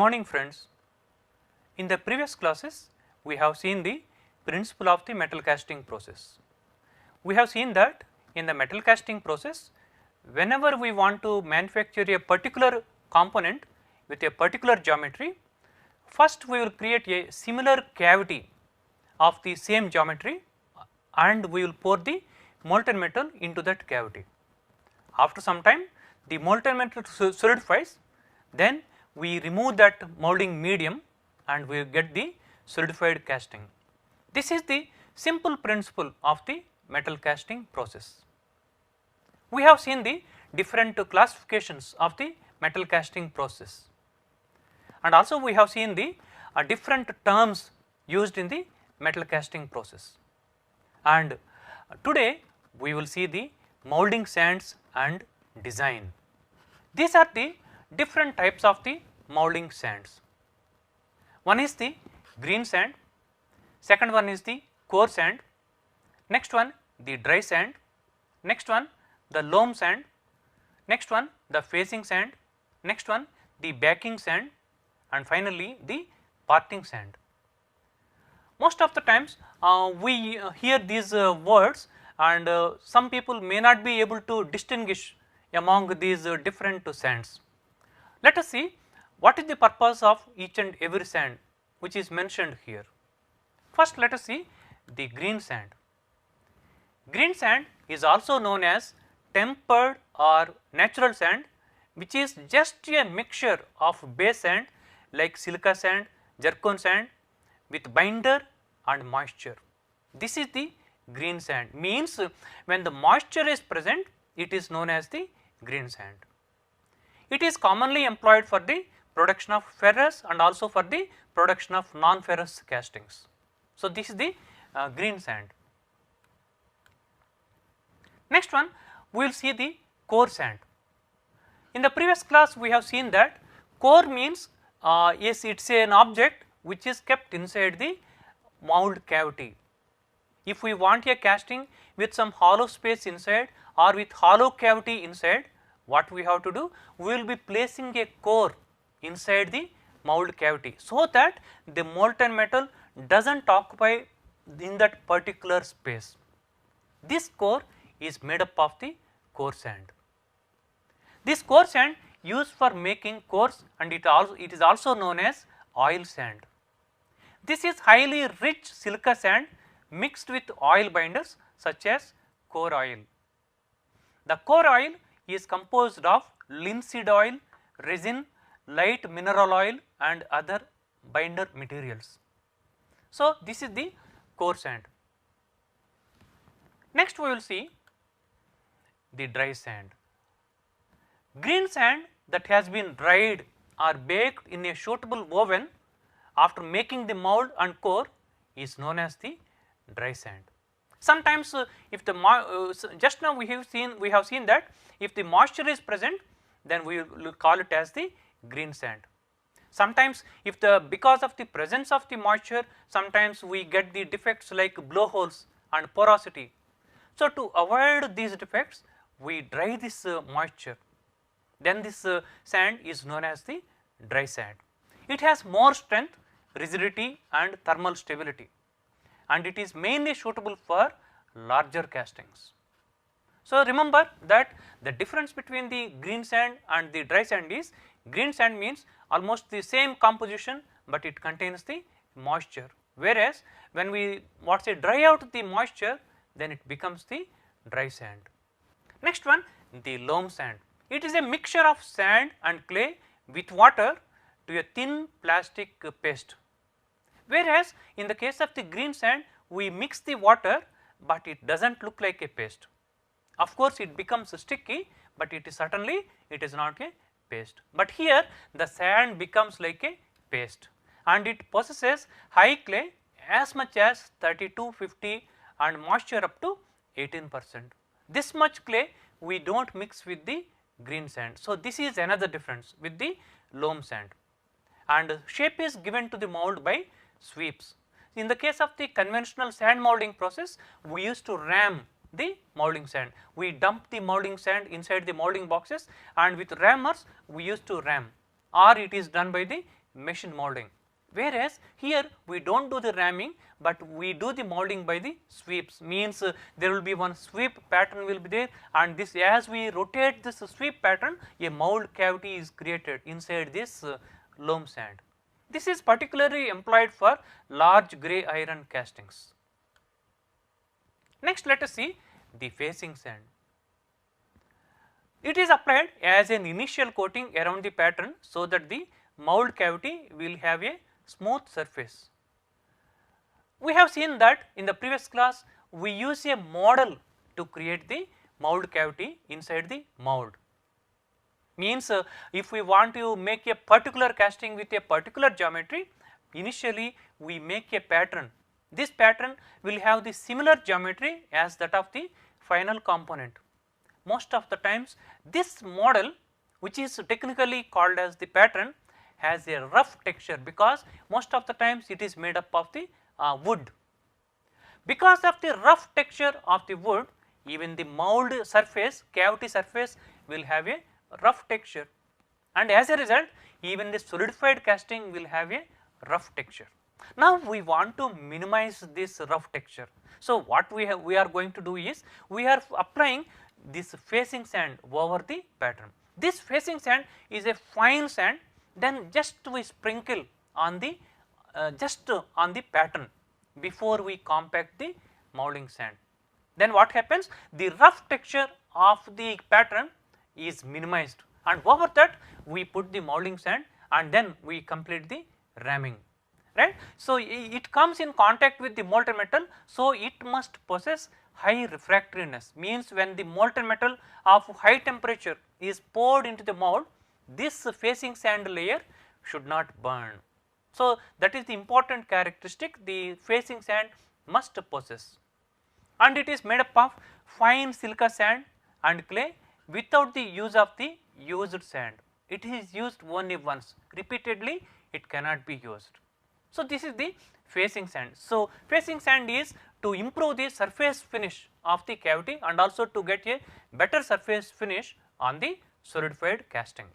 morning friends. In the previous classes we have seen the principle of the metal casting process. We have seen that in the metal casting process, whenever we want to manufacture a particular component with a particular geometry, first we will create a similar cavity of the same geometry and we will pour the molten metal into that cavity. After some time the molten metal solidifies, then we remove that molding medium and we get the solidified casting. This is the simple principle of the metal casting process. We have seen the different classifications of the metal casting process, and also we have seen the different terms used in the metal casting process, and today we will see the molding sands and design. These are the different types of the molding sands. One is the green sand, second one is the core sand, next one the dry sand, next one the loam sand, next one the facing sand, next one the backing sand, and finally the parting sand. Most of the times we hear these words and some people may not be able to distinguish among these different sands. Let us see what is the purpose of each and every sand which is mentioned here. First let us see the green sand. Green sand is also known as tempered or natural sand, which is just a mixture of base sand like silica sand, zircon sand with binder and moisture. This is the green sand, means when the moisture is present it is known as the green sand. It is commonly employed for the production of ferrous and also for the production of non-ferrous castings. So, this is the green sand. Next one we will see the core sand. In the previous class we have seen that core means yes, it is an object which is kept inside the mold cavity. If we want a casting with some hollow space inside or with hollow cavity inside, what we have to do? We will be placing a core inside the mold cavity so that the molten metal does not occupy in that particular space. This core is made up of the core sand. This core sand used for making cores, and it is also known as oil sand. This is highly rich silica sand mixed with oil binders such as core oil. The core oil is composed of linseed oil, resin, light mineral oil and other binder materials. So, this is the core sand. Next we will see the dry sand. Green sand that has been dried or baked in a suitable oven after making the mold and core is known as the dry sand. Sometimes if the just now we have seen that if the moisture is present, then we will call it as the green sand. Sometimes if because of the presence of the moisture, sometimes we get the defects like blowholes and porosity. So, to avoid these defects we dry this moisture, then this sand is known as the dry sand. It has more strength, rigidity and thermal stability, and it is mainly suitable for larger castings. So, remember that the difference between the green sand and the dry sand is green sand means almost the same composition, but it contains the moisture, whereas when we dry out the moisture, then it becomes the dry sand. Next one, the loam sand. It is a mixture of sand and clay with water to a thin plastic paste, whereas in the case of the green sand we mix the water, but it does not look like a paste. Of course, it becomes sticky, but it is certainly it is not a paste, but here the sand becomes like a paste and it possesses high clay as much as 32-50 and moisture up to 18%. This much clay we do not mix with the green sand. So, this is another difference with the loam sand, and shape is given to the mold by sweeps. In the case of the conventional sand molding process, we used to ram the molding sand. We dump the molding sand inside the molding boxes and with rammers we used to ram, or it is done by the machine molding, whereas here we do not do the ramming, but we do the molding by the sweeps, means there will be one sweep pattern will be there, and this as we rotate this sweep pattern, a mold cavity is created inside this loam sand. This is particularly employed for large grey iron castings. Next, let us see the facing sand. It is applied as an initial coating around the pattern so that the mold cavity will have a smooth surface. We have seen that in the previous class we use a model to create the mold cavity inside the mold. Means if we want to make a particular casting with a particular geometry, initially we make a pattern. This pattern will have the similar geometry as that of the final component. Most of the times this model, which is technically called as the pattern, has a rough texture because most of the times it is made up of the wood. Because of the rough texture of the wood, even the mold surface, cavity surface will have a rough texture, and as a result even the solidified casting will have a rough texture. Now we want to minimize this rough texture. So what we are going to do is we are applying this facing sand over the pattern. This facing sand is a fine sand, then just we sprinkle on the on the pattern before we compact the molding sand. Then what happens? The rough texture of the pattern is minimized, and over that we put the molding sand and then we complete the ramming, right. So it comes in contact with the molten metal, so it must possess high refractoriness, means when the molten metal of high temperature is poured into the mold, this facing sand layer should not burn. So that is the important characteristic the facing sand must possess, and it is made up of fine silica sand and clay without the use of the used sand. It is used only once, repeatedly it cannot be used. So this is the facing sand. So facing sand is to improve the surface finish of the cavity and also to get a better surface finish on the solidified casting.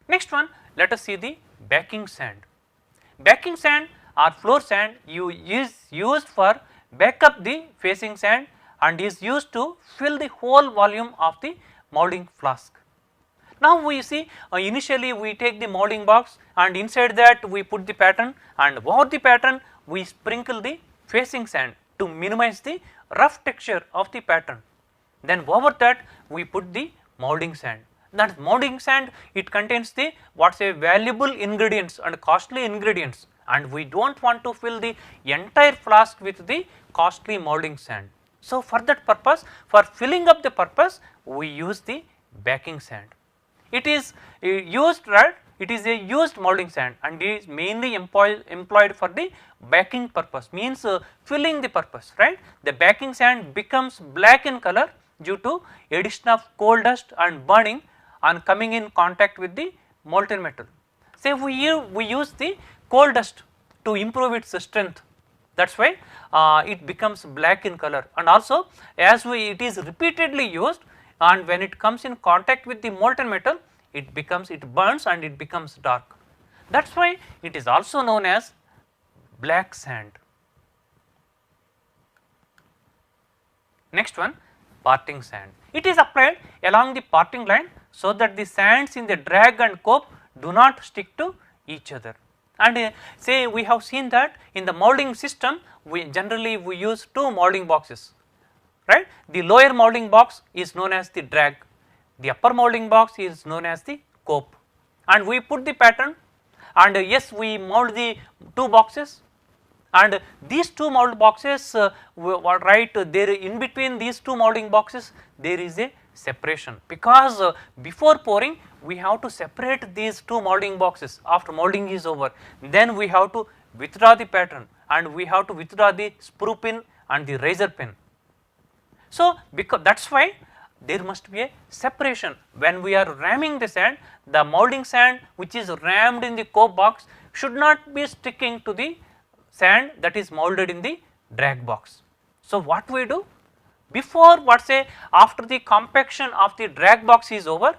Next one, let us see the backing sand. Backing sand or floor sand is used for back up the facing sand and is used to fill the whole volume of the molding flask. Now we see initially we take the molding box and inside that we put the pattern, and over the pattern we sprinkle the facing sand to minimize the rough texture of the pattern. Then over that we put the molding sand. That molding sand, it contains the valuable ingredients and costly ingredients, and we do not want to fill the entire flask with the costly molding sand. So for that purpose, for filling up the purpose, we use the backing sand. It is used, right, it is a used molding sand and is mainly employed for the backing purpose, means filling the purpose, right. The backing sand becomes black in color due to addition of coal dust and burning and coming in contact with the molten metal. Say we use the coal dust to improve its strength, that is why it becomes black in color, and also as it is repeatedly used, and when it comes in contact with the molten metal, it burns and it becomes dark. That is why it is also known as black sand. Next one, parting sand. It is applied along the parting line so that the sands in the drag and cope do not stick to each other. And say we have seen that in the molding system we generally use two molding boxes, right. The lower molding box is known as the drag, the upper molding box is known as the cope, and we put the pattern, and yes, we mold the two boxes, and these two mold boxes right there in between these two molding boxes there is a separation, because before pouring we have to separate these two molding boxes. After molding is over, then we have to withdraw the pattern and we have to withdraw the sprue pin and the razor pin. So because that is why there must be a separation. When we are ramming the sand, the molding sand which is rammed in the cope box should not be sticking to the sand that is molded in the drag box. So what we do? Before after the compaction of the drag box is over,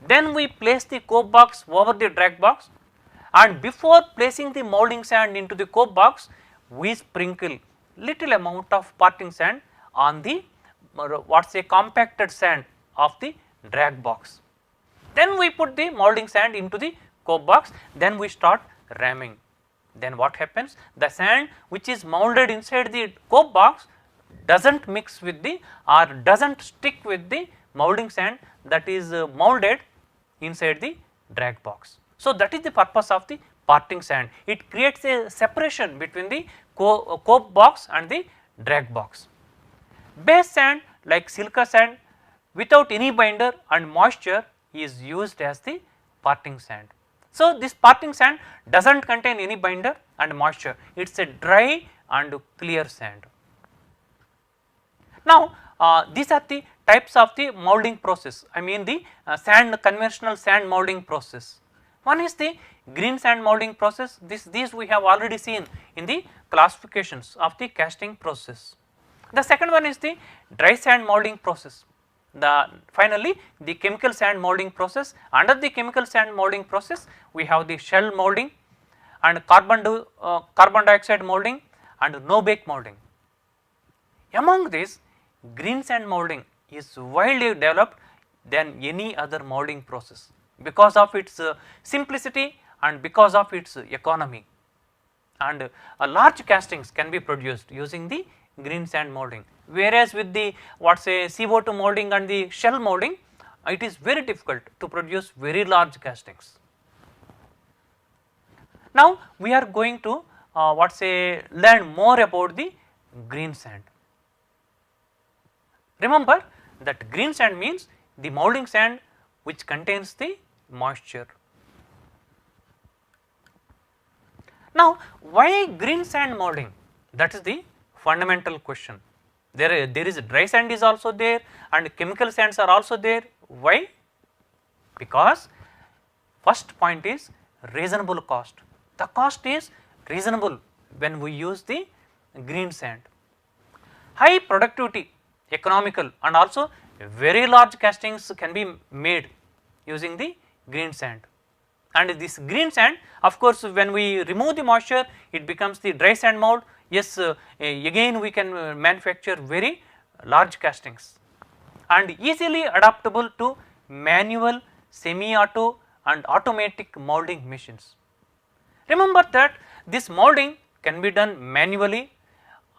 then we place the cope box over the drag box, and before placing the molding sand into the cope box, we sprinkle little amount of parting sand on the what say compacted sand of the drag box. Then we put the molding sand into the cope box, then we start ramming. Then what happens? The sand which is molded inside the cope box does not mix with the or does not stick with the molding sand that is molded inside the drag box. So, that is the purpose of the parting sand. It creates a separation between the cope box and the drag box. Base sand like silica sand without any binder and moisture is used as the parting sand. So, this parting sand does not contain any binder and moisture, it is a dry and clear sand. Now, these are the types of the molding process, I mean the conventional sand molding process. One is the green sand molding process, these we have already seen in the classifications of the casting process. The second one is the dry sand molding process. Finally, the chemical sand molding process. Under the chemical sand molding process, we have the shell molding and carbon dioxide molding and no bake molding. Among these, green sand molding is widely developed than any other molding process because of its simplicity and because of its economy, and large castings can be produced using the green sand molding, whereas with the what say CO2 molding and the shell molding, it is very difficult to produce very large castings. Now, we are going to learn more about the green sand. Remember that green sand means the molding sand which contains the moisture. Now, why green sand molding? That is the fundamental question. There is dry sand is also there and chemical sands are also there. Why? Because first point is reasonable cost. The cost is reasonable when we use the green sand. High productivity, economical, and also very large castings can be made using the green sand. And this green sand, of course, when we remove the moisture, it becomes the dry sand mold. Yes, again we can manufacture very large castings and easily adaptable to manual, semi-auto and automatic molding machines. Remember that this molding can be done manually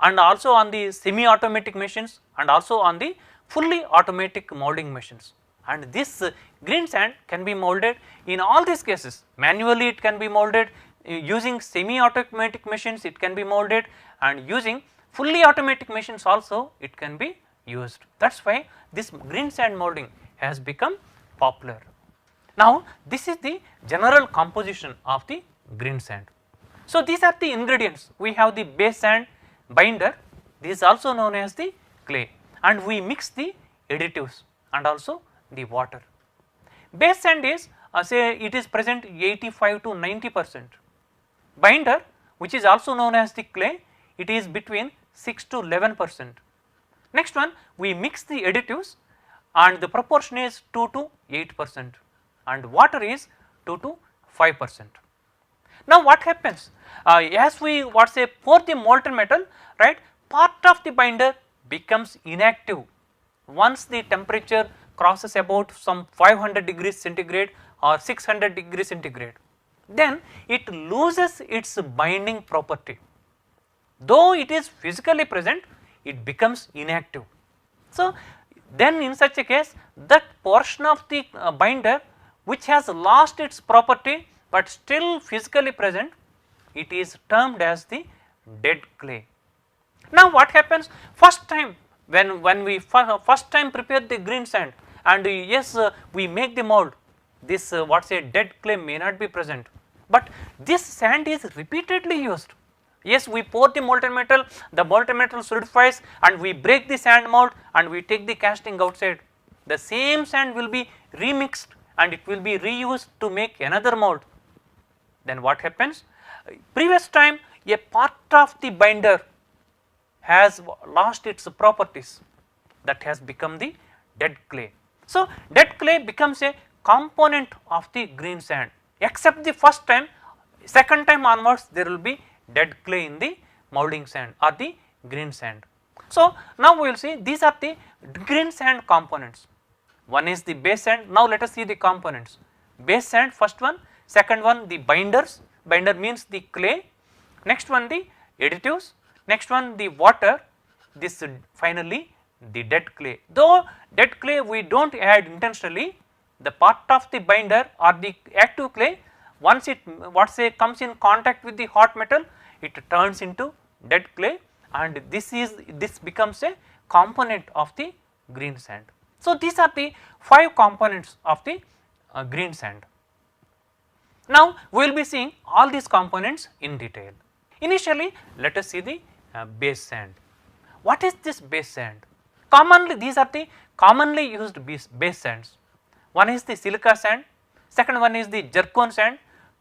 and also on the semi-automatic machines and also on the fully automatic molding machines, and this green sand can be molded in all these cases. Manually it can be molded, using semi-automatic machines it can be molded, and using fully automatic machines also it can be used. That is why this green sand molding has become popular. Now, this is the general composition of the green sand. So, these are the ingredients. We have the base sand, binder, this is also known as the clay, and we mix the additives and also the water. Base sand is say it is present 85 to 90%. Binder, which is also known as the clay, it is between 6 to 11%. Next one, we mix the additives and the proportion is 2 to 8% and water is 2 to 5%. Now, what happens? As we pour the molten metal, right, part of the binder becomes inactive once the temperature crosses about some 500 degrees centigrade or 600 degrees centigrade. Then it loses its binding property. Though it is physically present, it becomes inactive. So, then in such a case, that portion of the binder which has lost its property but still physically present, it is termed as the dead clay. Now, what happens first time when we first time prepare the green sand and yes, we make the mold, this dead clay may not be present, but this sand is repeatedly used. Yes, we pour the molten metal solidifies and we break the sand mold and we take the casting outside. The same sand will be remixed and it will be reused to make another mold. Then what happens? Previous time a part of the binder has lost its properties, that has become the dead clay. So, dead clay becomes a component of the green sand, except the first time second time onwards there will be dead clay in the moulding sand or the green sand. So, now we will see these are the green sand components. One is the base sand. Now, let us see the components. Base sand first one, second one the binders, binder means the clay, next one the additives, next one the water, this finally the dead clay. Though dead clay we do not add intentionally, the part of the binder or the active clay, once it comes in contact with the hot metal, it turns into dead clay, and this becomes a component of the green sand. So, these are the 5 components of the green sand. Now, we will be seeing all these components in detail. Initially, let us see the base sand. What is this base sand? Commonly, these are the commonly used base sands. One is the silica sand, second one is the zircon sand,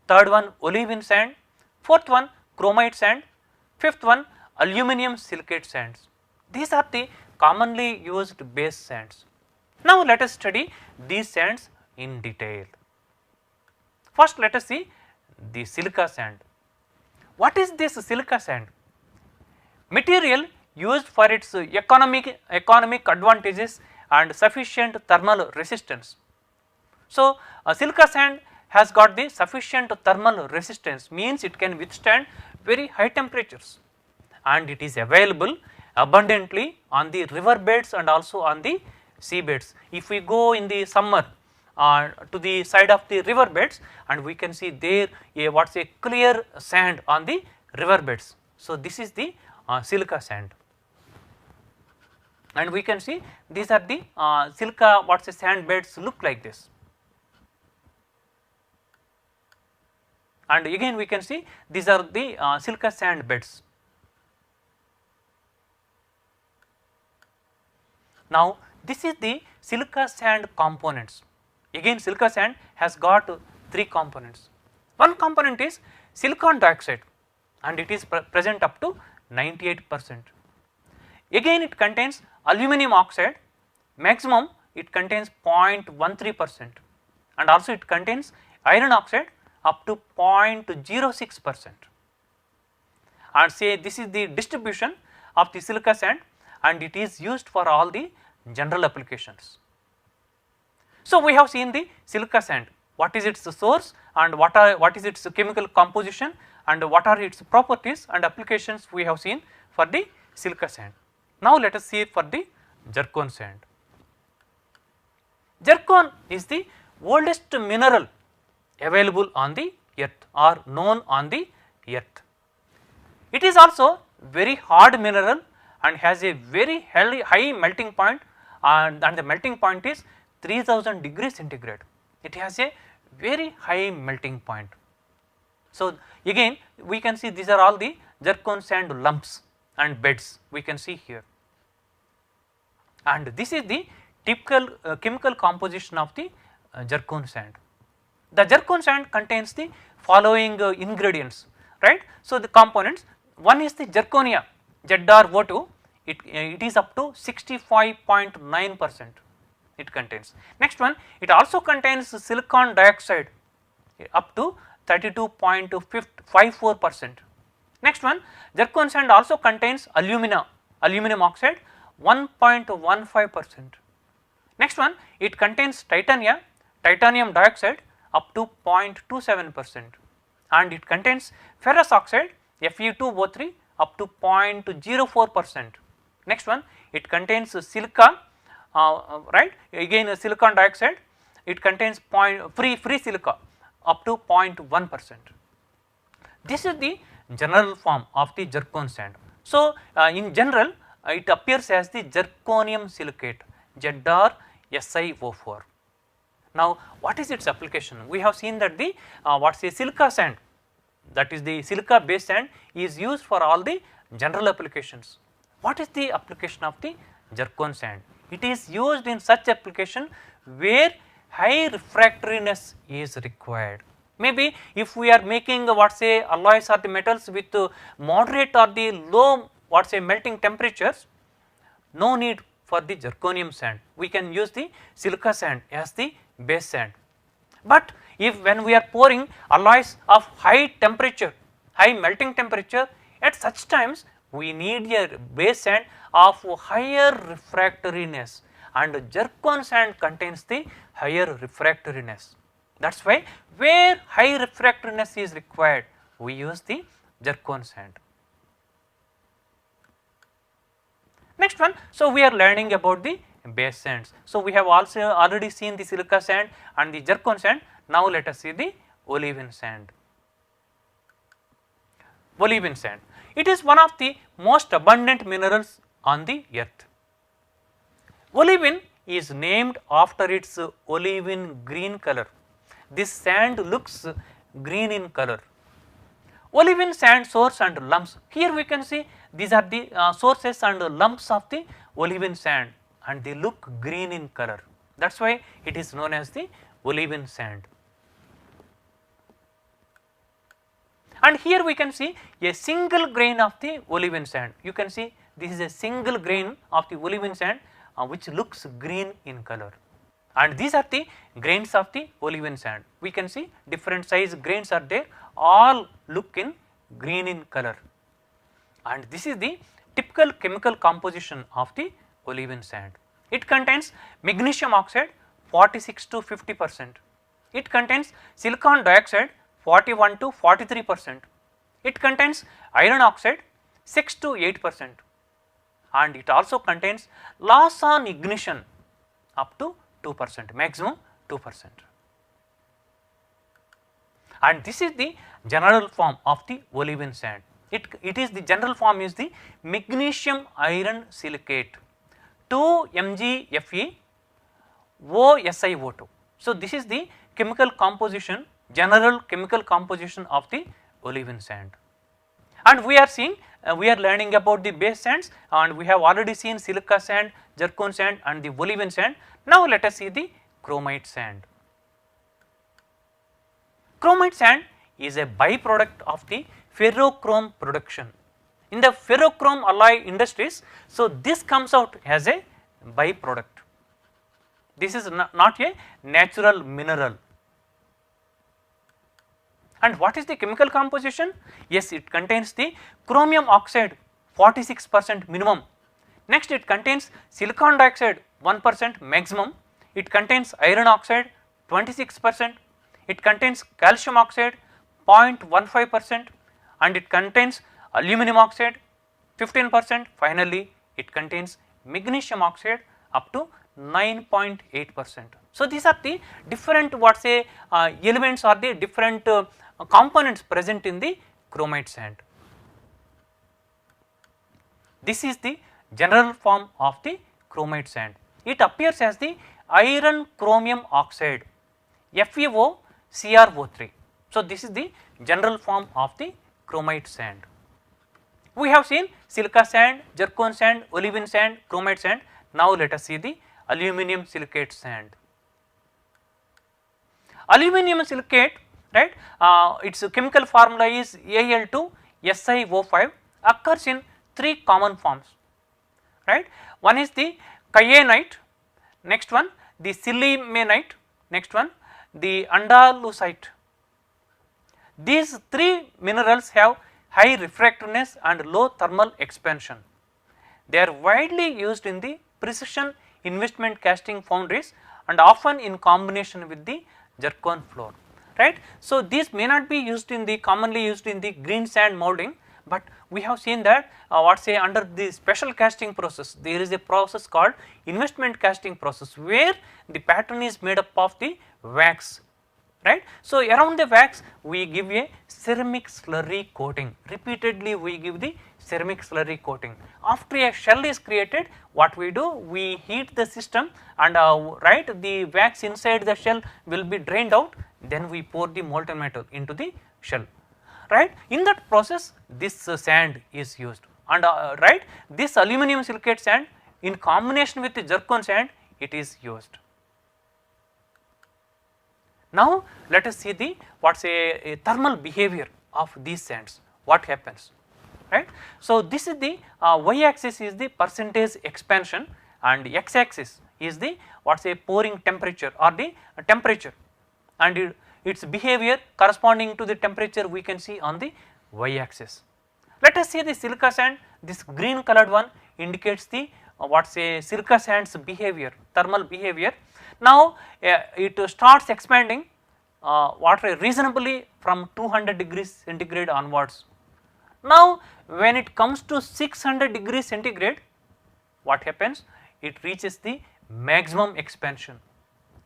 third one olivine sand, fourth one chromite sand, fifth one aluminum silicate sands. These are the commonly used base sands. Now, let us study these sands in detail. First, let us see the silica sand. What is this silica sand? Material used for its economic advantages and sufficient thermal resistance. So, silica sand has got the sufficient thermal resistance, means it can withstand very high temperatures, and it is available abundantly on the river beds and also on the sea beds. If we go in the summer to the side of the river beds, and we can see there a clear sand on the river beds. So, this is the silica sand, and we can see these are the silica sand beds look like this. And again we can see these are the silica sand beds. Now, this is the silica sand components. Again, silica sand has got 3 components. One component is silicon dioxide, and it is present up to 98%. Again, it contains aluminum oxide, maximum it contains 0.13%, and also it contains iron oxide up to 0.06%. And say this is the distribution of the silica sand, and it is used for all the general applications. So, we have seen the silica sand, what is its source and what is its chemical composition and what are its properties and applications we have seen for the silica sand. Now, let us see for the zircon sand. Zircon is the oldest mineral available on the earth or known on the earth. It is also very hard mineral and has a very high melting point, and the melting point is 3000 degrees centigrade. It has a very high melting point. So, again we can see these are all the zircon sand lumps and beds we can see here, and this is the typical chemical composition of the zircon sand. The zircon sand contains the following ingredients, right. So, the components, one is the zirconia ZrO2, it is up to 65.9% it contains. Next one, it also contains silicon dioxide up to 32.54%. Next one, zircon sand also contains aluminum oxide 1.15%. Next one, it contains titanium dioxide up to 0.27%, and it contains ferrous oxide Fe2O3 up to 0.04%. Next one, it contains silica, right, again silicon dioxide, it contains free silica up to 0.1%. This is the general form of the zircon sand. So, in general it appears as the zirconium silicate ZrSiO4. Now, what is its application? We have seen that the silica sand, that is the silica based sand, is used for all the general applications. What is the application of the zircon sand? It is used in such application where high refractoriness is required. Maybe if we are making alloys or the metals with moderate or the low melting temperatures, no need for the zirconium sand, we can use the silica sand as the base sand. But if when we are pouring alloys of high temperature, high melting temperature, at such times we need a base sand of higher refractoriness, and zircon sand contains the higher refractoriness. That is why where high refractoriness is required, we use the zircon sand. Next one, so we are learning about the base sands. So we have also already seen the silica sand and the zircon sand. Now let us see the olivine sand. Olivine sand, it is one of the most abundant minerals on the earth. Olivine is named after its olivine green color. This sand looks green in color. Olivine sand source and lumps, here we can see these are the sources and lumps of the olivine sand, and they look green in color. That is why it is known as the olivine sand. And here we can see a single grain of the olivine sand. You can see this is a single grain of the olivine sand which looks green in color. And these are the grains of the olivine sand. We can see different size grains are there, all look in green in color. And this is the typical chemical composition of the olivine sand. It contains magnesium oxide 46 to 50%. It contains silicon dioxide 41 to 43%. It contains iron oxide 6 to 8%, and it also contains loss on ignition up to 2%, maximum 2%. And this is the general form of the olivine sand. It is the general form is the magnesium iron silicate 2 MgFe OSiO2. So this is the chemical composition, general chemical composition of the olivine sand. And we are seeing, we are learning about the base sands, and we have already seen silica sand, zircon sand and the olivine sand. Now let us see the chromite sand. Chromite sand is a byproduct of the ferrochrome production. In the ferrochrome alloy industries, so this comes out as a byproduct. This is not a natural mineral. And what is the chemical composition? Yes, it contains the chromium oxide 46% minimum. Next, it contains silicon dioxide 1% maximum. It contains iron oxide 26%. It contains calcium oxide 0.15%, and it contains aluminum oxide 15%. Finally, it contains magnesium oxide up to 9.8%. So these are the different elements or the different components present in the chromite sand. This is the general form of the chromite sand. It appears as the iron chromium oxide FeOCrO3. So this is the general form of the chromite sand. We have seen silica sand, zircon sand, olivine sand, chromite sand. Now let us see the aluminum silicate sand. Aluminum silicate, right, its chemical formula is Al2SiO5, occurs in 3 common forms, right. One is the kyanite, next one the sillimanite, next one the andalusite. These 3 minerals have high refractoriness and low thermal expansion. They are widely used in the precision investment casting foundries and often in combination with the zircon floor, right. So these may not be used in the commonly used in the green sand molding, but we have seen that under the special casting process there is a process called investment casting process, where the pattern is made up of the wax, right. So around the wax we give a ceramic slurry coating, repeatedly we give the ceramic slurry coating. After a shell is created, what we do, we heat the system and right, the wax inside the shell will be drained out, then we pour the molten metal into the shell, right. In that process this sand is used, and right, this aluminum silicate sand in combination with the zircon sand it is used. Now let us see the a thermal behavior of these sands, what happens, right. So this is the y axis is the percentage expansion, and x axis is the a pouring temperature or the temperature, and its behavior corresponding to the temperature we can see on the y axis. Let us see the silica sand. This green colored one indicates the what say silica sand's behavior, thermal behavior. Now it starts expanding reasonably from 200 degrees centigrade onwards. Now when it comes to 600 degrees centigrade, what happens? It reaches the maximum expansion,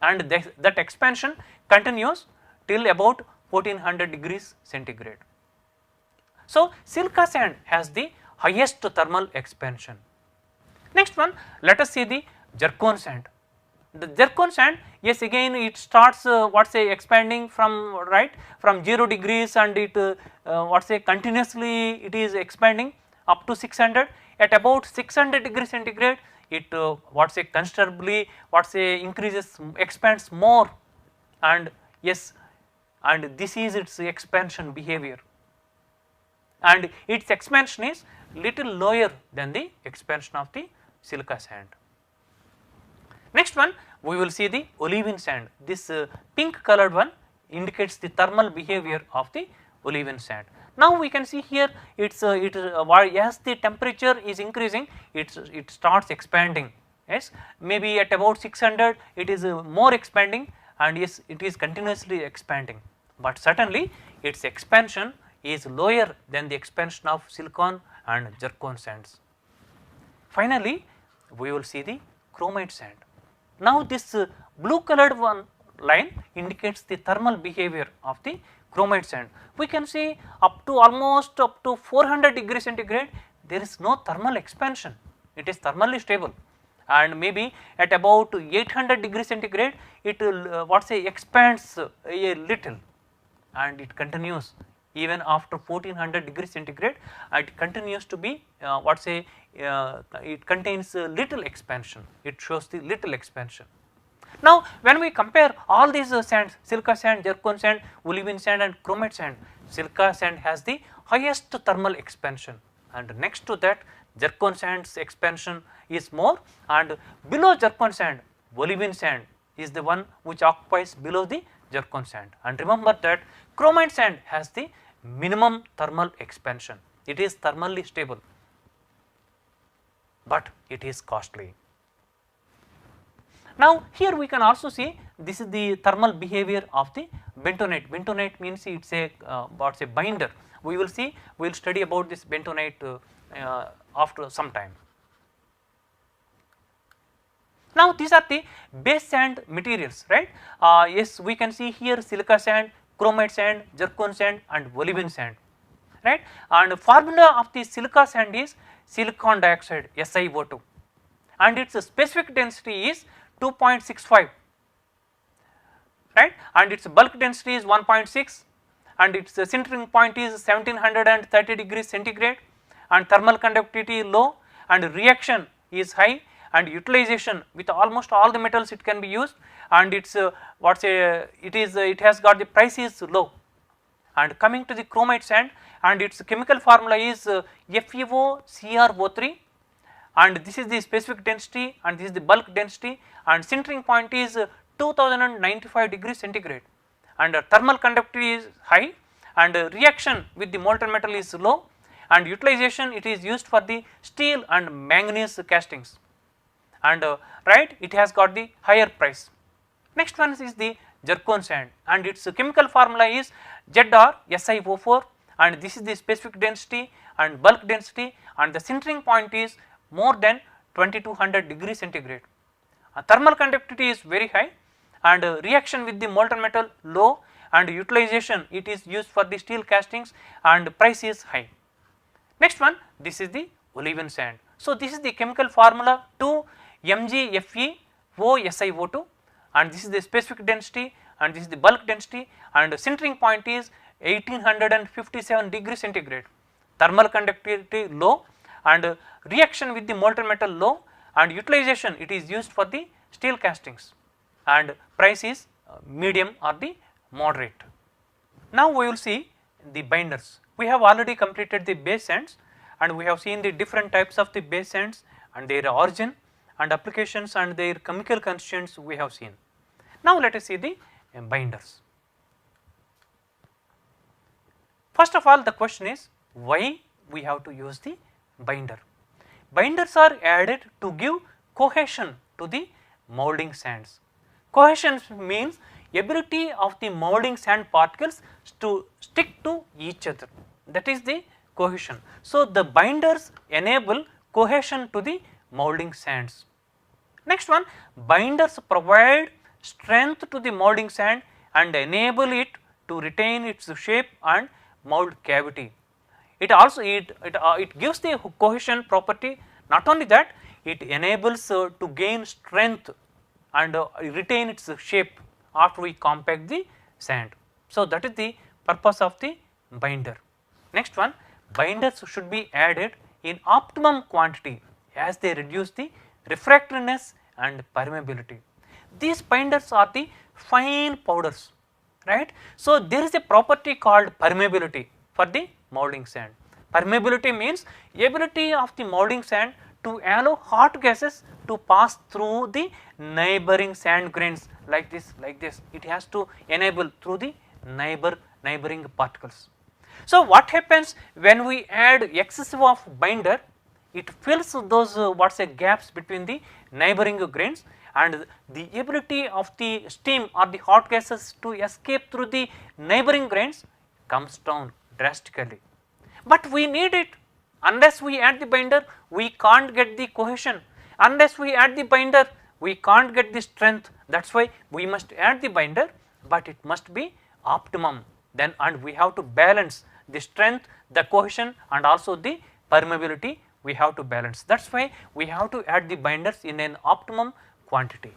and that expansion continues till about 1400 degrees centigrade. So silica sand has the highest thermal expansion. Next one, let us see the zircon sand. The zircon sand, yes, again it starts expanding from from 0 degrees, and it continuously it is expanding up to 600. At about 600 degrees centigrade, it considerably increases, expands more, and yes, and this is its expansion behavior, and its expansion is little lower than the expansion of the silica sand. Next one, we will see the olivine sand. This pink colored one indicates the thermal behavior of the olivine sand. Now we can see here as the temperature is increasing, it starts expanding. Yes, maybe at about 600 it is more expanding, and yes, it is continuously expanding, but certainly its expansion is lower than the expansion of silicon and zircon sands. Finally, we will see the chromite sand. Now this blue colored one line indicates the thermal behavior of the chromite sand. We can see almost up to 400 degrees centigrade, there is no thermal expansion, it is thermally stable, and maybe at about 800 degrees centigrade it will expands a little, and it continues even after 1400 degrees centigrade, it continues to be it contains little expansion, it shows the little expansion. Now when we compare all these sands, silica sand, zircon sand, olivine sand and chromite sand, silica sand has the highest thermal expansion, and next to that zircon sand's expansion is more, and below zircon sand, olivine sand is the one which occupies below the zircon sand. And remember that chromite sand has the minimum thermal expansion, it is thermally stable, but it is costly. Now here we can also see this is the thermal behavior of the bentonite. Bentonite means it is a binder. We will see, we will study about this bentonite after some time. Now these are the base sand materials, right? Yes, we can see here silica sand, chromite sand, zircon sand and olivine sand, right? And the formula of the silica sand is silicon dioxide, SiO2, and its specific density is 2.65, right, and its bulk density is 1.6, and its sintering point is 1730 degrees centigrade, and thermal conductivity low, and reaction is high, and utilization with almost all the metals it can be used, and its it has got the price is low. And coming to the chromite sand, and its chemical formula is FeOCrO3, and this is the specific density, and this is the bulk density, and sintering point is 2095 degrees centigrade, and thermal conductivity is high, and reaction with the molten metal is low, and utilization it is used for the steel and manganese castings, and it has got the higher price. Next one is the zircon sand, and its chemical formula is ZrSiO4, and this is the specific density and bulk density, and the sintering point is more than 2200 degrees centigrade. Thermal conductivity is very high, and reaction with the molten metal low, and utilization it is used for the steel castings, and price is high. Next one, this is the olivine sand. So this is the chemical formula 2MgFeOSiO2, and this is the specific density, and this is the bulk density, and sintering point is 1857 degrees centigrade. Thermal conductivity low, and reaction with the molten metal low, and utilization it is used for the steel castings, and price is medium or the moderate. Now we will see the binders. We have already completed the base sands, and we have seen the different types of the base sands and their origin and applications and their chemical constituents we have seen. Now let us see the binders. First of all, the question is why we have to use the binder. Binders are added to give cohesion to the molding sands. Cohesion means ability of the molding sand particles to stick to each other, that is the cohesion. So, the binders enable cohesion to the molding sands. Next one, binders provide strength to the molding sand and enable it to retain its shape and mold cavity. It also it gives the cohesion property. Not only that, it enables to gain strength and retain its shape after we compact the sand. So, that is the purpose of the binder. Next one, binders should be added in optimum quantity as they reduce the refractoriness and permeability. These binders are the fine powders, right. So, there is a property called permeability for the molding sand. Permeability means ability of the molding sand to allow hot gases to pass through the neighboring sand grains like this, it has to enable through the neighboring particles. So, what happens when we add excessive of binder, it fills those gaps between the neighboring grains, and the ability of the steam or the hot gases to escape through the neighboring grains comes down drastically. But we need it. Unless we add the binder, we can't get the cohesion. Unless we add the binder, we can't get the strength. That is why we must add the binder, but it must be optimum then, and we have to balance the strength, the cohesion and also the permeability we have to balance. That is why we have to add the binders in an optimum quantity.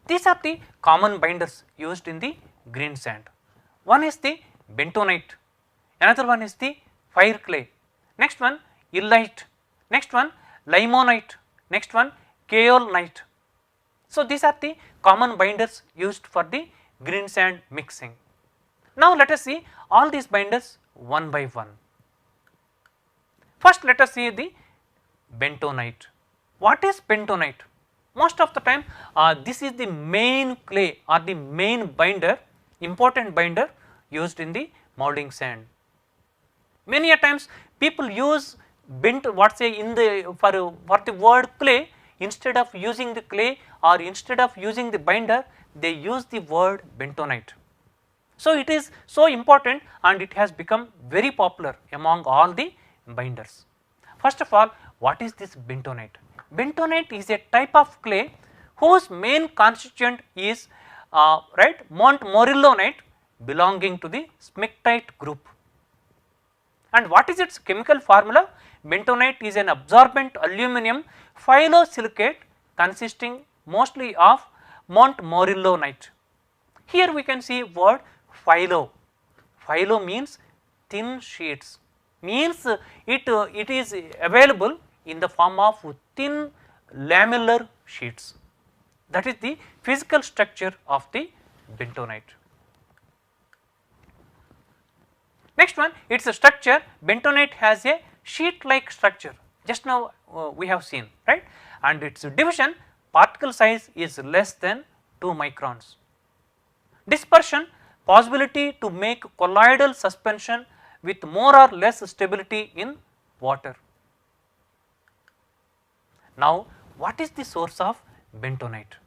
These are the common binders used in the green sand. One is the bentonite, another one is the fire clay, next one illite, next one limonite, next one kaolinite. So, these are the common binders used for the green sand mixing. Now, let us see all these binders one by one. First, let us see the bentonite. What is bentonite? Most of the time this is the main clay or the main binder, important binder used in the molding sand. Many a times people use in the for the word clay, instead of using the clay or instead of using the binder, they use the word bentonite. So, it is so important and it has become very popular among all the binders. First of all, what is this bentonite? Bentonite is a type of clay whose main constituent is Montmorillonite belonging to the smectite group. And what is its chemical formula? Bentonite is an absorbent aluminum phyllosilicate consisting mostly of Montmorillonite. Here we can see word phyllo. Phyllo means thin sheets, means it is available in the form of thin lamellar sheets. That is the physical structure of the bentonite. Next one, its structure. Bentonite has a sheet like structure, just now we have seen, right, and its division, particle size is less than 2 microns. Dispersion, possibility to make colloidal suspension with more or less stability in water. Now, what is the source of bentonite?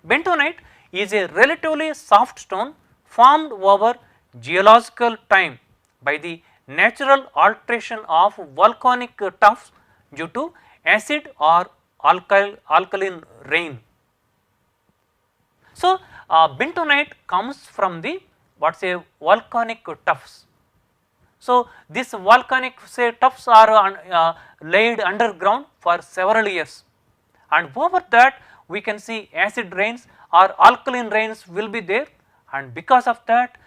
Bentonite is a relatively soft stone formed over geological time by the natural alteration of volcanic tuffs due to acid or alkaline rain. So, bentonite comes from the volcanic tuffs. So, this volcanic tuffs are laid underground for several years, and over that we can see acid rains or alkaline rains will be there, and because of that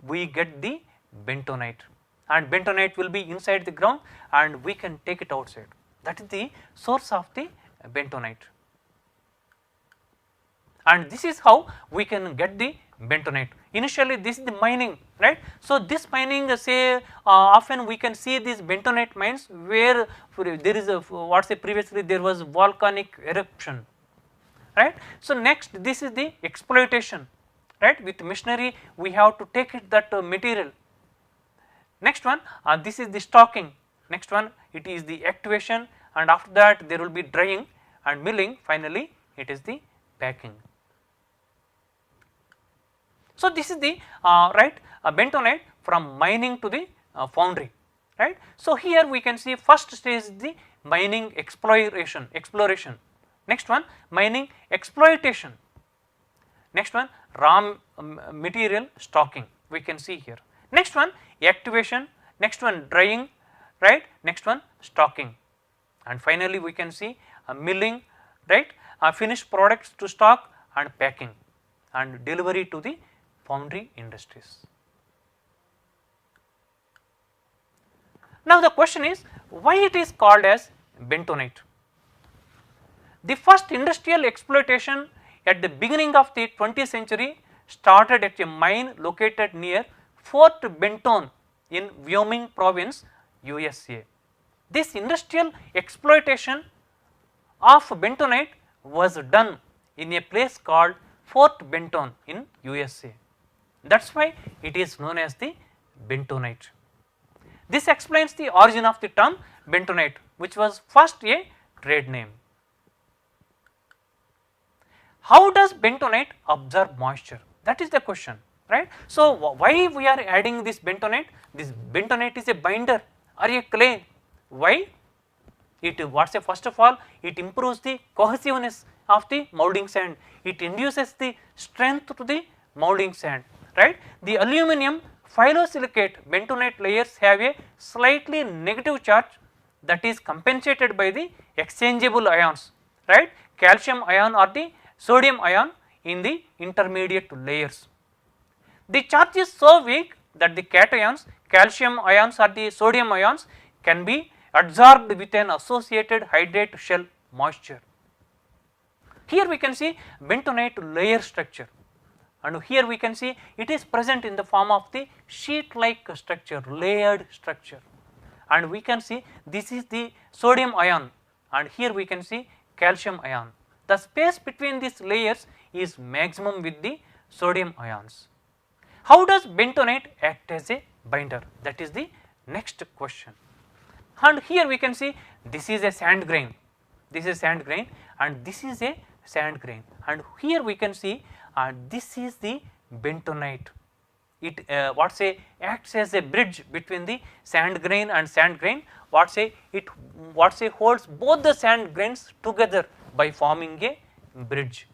we get the bentonite, and bentonite will be inside the ground and we can take it outside. That is the source of the bentonite, and this is how we can get the bentonite. Initially this is the mining, right. So, this mining often we can see these bentonite mines where there is a previously there was volcanic eruption. right. So, next this is the exploitation, right. With machinery we have to take it that material. Next one, this is the stocking. Next one, it is the activation, and after that there will be drying and milling, finally it is the packing. So, this is the right bentonite from mining to the foundry, right. So, here we can see first stage is the mining exploration, next one mining exploitation, next one raw material stocking we can see here, next one activation, next one drying, right, next one stocking, and finally we can see milling, right, finished products to stock and packing and delivery to the foundry industries. Now, the question is why it is called as bentonite. The first industrial exploitation at the beginning of the 20th century started at a mine located near Fort Benton in Wyoming province, USA. This industrial exploitation of bentonite was done in a place called Fort Benton in USA. That is why it is known as the bentonite. This explains the origin of the term bentonite, which was first a trade name. How does bentonite absorb moisture? That is the question, right. So, why we are adding this bentonite? This bentonite is a binder or a clay. Why? It first of all, it improves the cohesiveness of the moulding sand. It induces the strength to the moulding sand, right. The aluminum phyllosilicate bentonite layers have a slightly negative charge that is compensated by the exchangeable ions, right, calcium ion or the sodium ion in the intermediate layers. The charge is so weak that the cations, calcium ions or the sodium ions can be absorbed with an associated hydrate shell moisture. Here we can see bentonite layer structure, and here we can see it is present in the form of the sheet like structure, layered structure, and we can see this is the sodium ion, and here we can see calcium ion. The space between these layers is maximum with the sodium ions. How does bentonite act as a binder? That is the next question. And here we can see this is a sand grain, this is sand grain, and this is a sand grain, and here we can see this is the bentonite. It acts as a bridge between the sand grain and sand grain. It holds both the sand grains together by forming a bridge,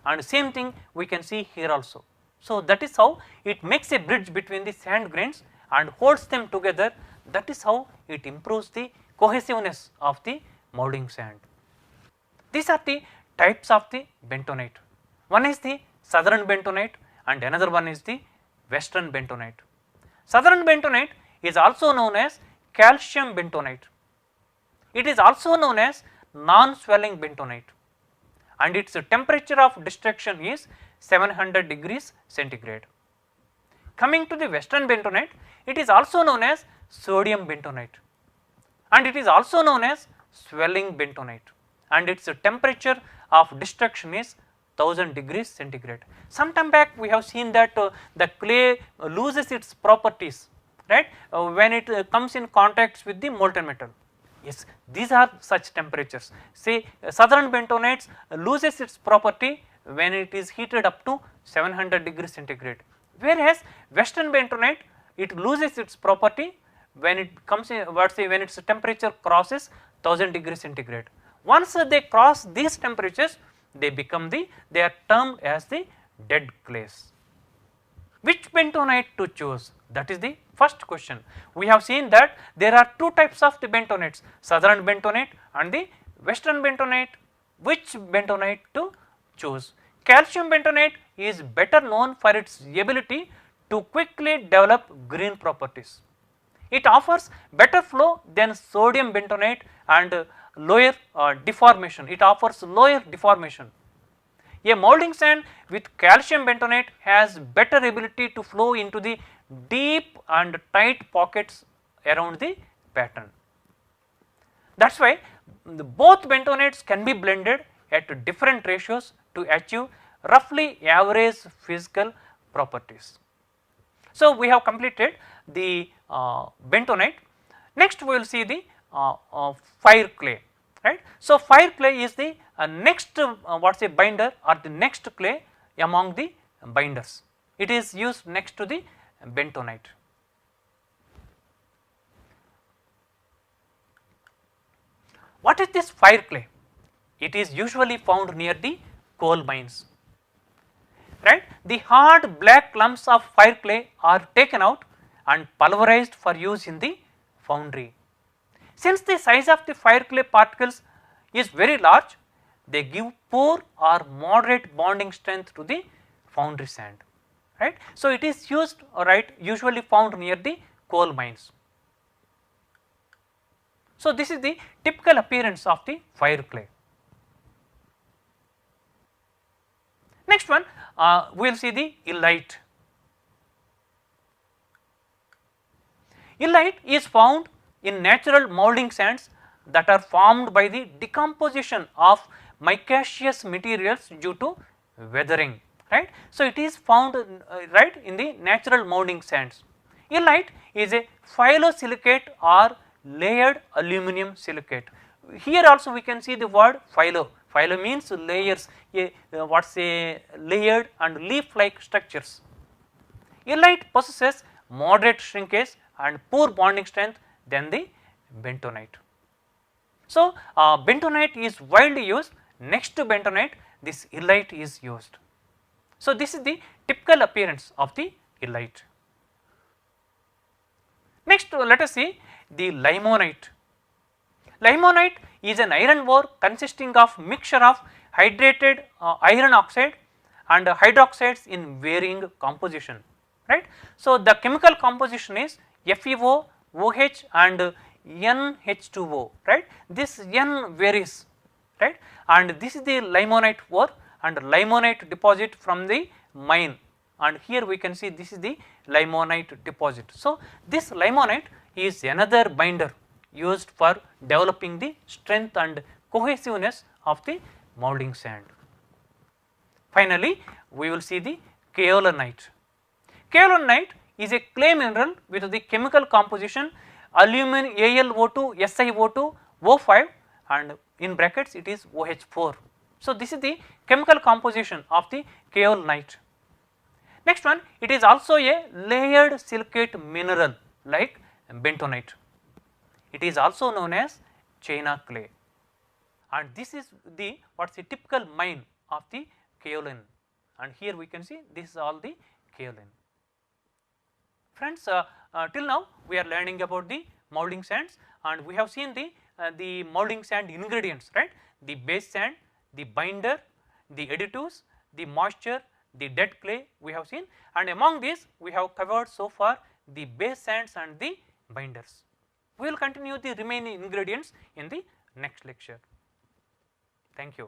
and same thing we can see here also. So, that is how it makes a bridge between the sand grains and holds them together. That is how it improves the cohesiveness of the moulding sand. These are the types of the bentonite. One is the southern bentonite and another one is the western bentonite. Southern bentonite is also known as calcium bentonite. It is also known as non-swelling bentonite, and its temperature of destruction is 700 degrees centigrade. Coming to the western bentonite, it is also known as sodium bentonite, and it is also known as swelling bentonite, and its temperature of destruction is 1000 degrees centigrade. Some time back we have seen that the clay loses its properties, right, when it comes in contact with the molten metal. Yes, these are such temperatures. Say southern bentonites loses its property when it is heated up to 700 degrees centigrade, whereas western bentonite it loses its property when it comes in when its temperature crosses 1000 degrees centigrade. Once they cross these temperatures, they are termed as the dead clays. Which bentonite to choose? That is the first question. We have seen that there are two types of the bentonites, southern bentonite and the western bentonite. Which bentonite to choose? Calcium bentonite is better known for its ability to quickly develop green properties. It offers better flow than sodium bentonite and lower deformation. It offers lower deformation. A moulding sand with calcium bentonite has better ability to flow into the deep and tight pockets around the pattern. That is why both bentonites can be blended at different ratios to achieve roughly average physical properties. So, we have completed the bentonite. Next, we will see the fire clay, right. So, fire clay is the next what is a binder or the next clay among the binders. It is used next to the bentonite. What is this fire clay? It is usually found near the coal mines, right. The hard black lumps of fire clay are taken out and pulverized for use in the foundry. Since the size of the fire clay particles is very large, they give poor or moderate bonding strength to the foundry sand, right. So, it is used usually found near the coal mines. So, this is the typical appearance of the fire clay. Next one, we will see the illite. Illite is found in natural moulding sands that are formed by the decomposition of micaceous materials due to weathering, right. So, it is found in the natural moulding sands. Illite is a phyllosilicate or layered aluminum silicate. Here also we can see the word phyllo. Phyllo means layers, what is a layered and leaf like structures. Illite possesses moderate shrinkage and poor bonding strength than the bentonite. So, bentonite is widely used. Next to bentonite, this illite is used. So, this is the typical appearance of the illite. Next, let us see the limonite. Limonite is an iron ore consisting of mixture of hydrated iron oxide and hydroxides in varying composition, right. So, the chemical composition is FeO, OH and NH2O, right. This N varies, right, and this is the limonite ore and limonite deposit from the mine, and here we can see this is the limonite deposit. So, this limonite is another binder used for developing the strength and cohesiveness of the moulding sand. Finally, we will see the kaolinite. Kaolinite is a clay mineral with the chemical composition aluminum AlO2 SiO2 O5 and in brackets it is OH4. So, this is the chemical composition of the kaolinite. Next one, it is also a layered silicate mineral like bentonite. It is also known as China clay, and this is the what is the typical mine of the kaolin, and here we can see this is all the kaolin. Friends, till now we are learning about the moulding sands, and we have seen the moulding sand ingredients, right. The base sand, the binder, the additives, the moisture, the dead clay we have seen, and among these we have covered so far the base sands and the binders. We will continue the remaining ingredients in the next lecture. Thank you.